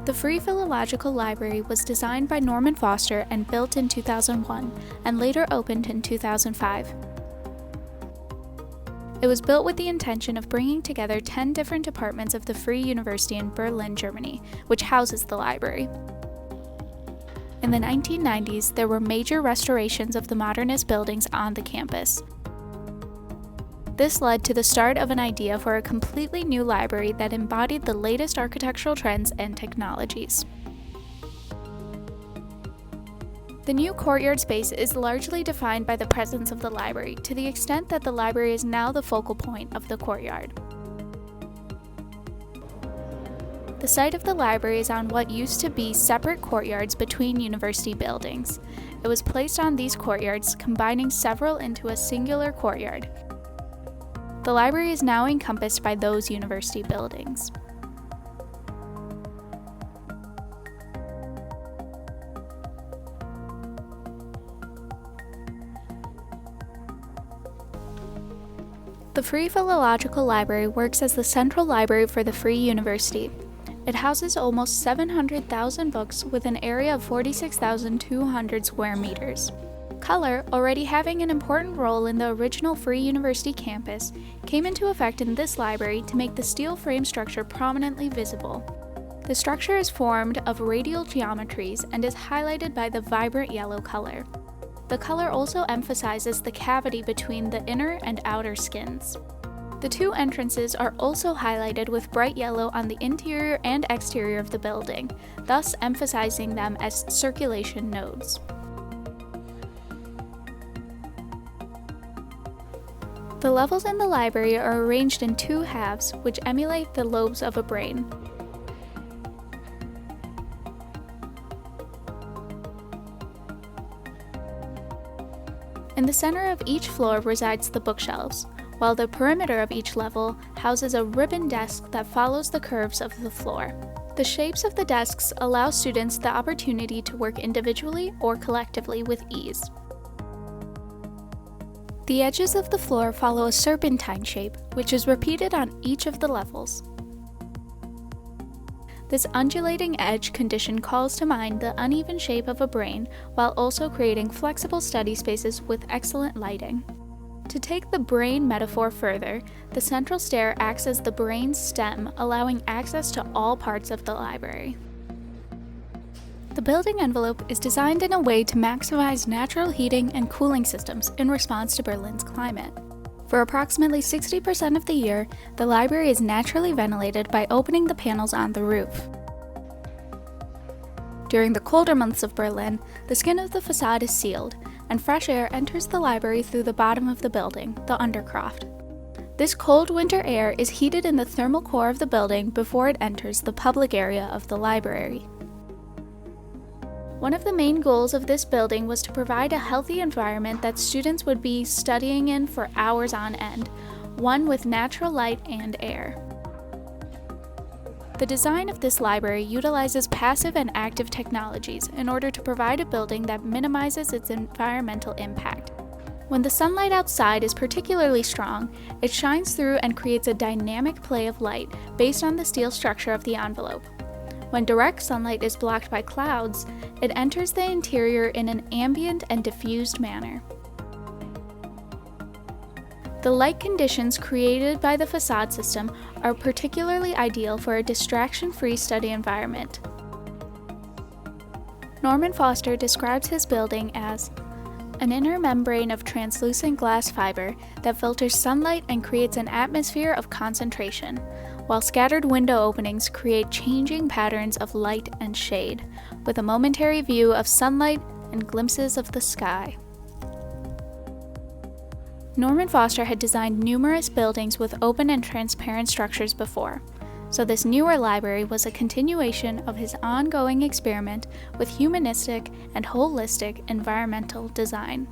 The Free Philological Library was designed by Norman Foster and built in 2001, and later opened in 2005. It was built with the intention of bringing together 10 different departments of the Free University in Berlin, Germany, which houses the library. In the 1990s, there were major restorations of the modernist buildings on the campus. This led to the start of an idea for a completely new library that embodied the latest architectural trends and technologies. The new courtyard space is largely defined by the presence of the library, to the extent that the library is now the focal point of the courtyard. The site of the library is on what used to be separate courtyards between university buildings. It was placed on these courtyards, combining several into a singular courtyard. The library is now encompassed by those university buildings. The Free Philological Library works as the central library for the Free University. It houses almost 700,000 books with an area of 46,200 square meters. Color, already having an important role in the original Free University campus, came into effect in this library to make the steel frame structure prominently visible. The structure is formed of radial geometries and is highlighted by the vibrant yellow color. The color also emphasizes the cavity between the inner and outer skins. The two entrances are also highlighted with bright yellow on the interior and exterior of the building, thus emphasizing them as circulation nodes. The levels in the library are arranged in two halves, which emulate the lobes of a brain. In the center of each floor resides the bookshelves, while the perimeter of each level houses a ribbon desk that follows the curves of the floor. The shapes of the desks allow students the opportunity to work individually or collectively with ease. The edges of the floor follow a serpentine shape, which is repeated on each of the levels. This undulating edge condition calls to mind the uneven shape of a brain, while also creating flexible study spaces with excellent lighting. To take the brain metaphor further, the central stair acts as the brain's stem, allowing access to all parts of the library. The building envelope is designed in a way to maximize natural heating and cooling systems in response to Berlin's climate. For approximately 60% of the year, the library is naturally ventilated by opening the panels on the roof. During the colder months of Berlin, the skin of the facade is sealed, and fresh air enters the library through the bottom of the building, the undercroft. This cold winter air is heated in the thermal core of the building before it enters the public area of the library. One of the main goals of this building was to provide a healthy environment that students would be studying in for hours on end, one with natural light and air. The design of this library utilizes passive and active technologies in order to provide a building that minimizes its environmental impact. When the sunlight outside is particularly strong, it shines through and creates a dynamic play of light based on the steel structure of the envelope. When direct sunlight is blocked by clouds, it enters the interior in an ambient and diffused manner. The light conditions created by the facade system are particularly ideal for a distraction-free study environment. Norman Foster describes his building as an inner membrane of translucent glass fiber that filters sunlight and creates an atmosphere of concentration, while scattered window openings create changing patterns of light and shade, with a momentary view of sunlight and glimpses of the sky. Norman Foster had designed numerous buildings with open and transparent structures before, so this newer library was a continuation of his ongoing experiment with humanistic and holistic environmental design.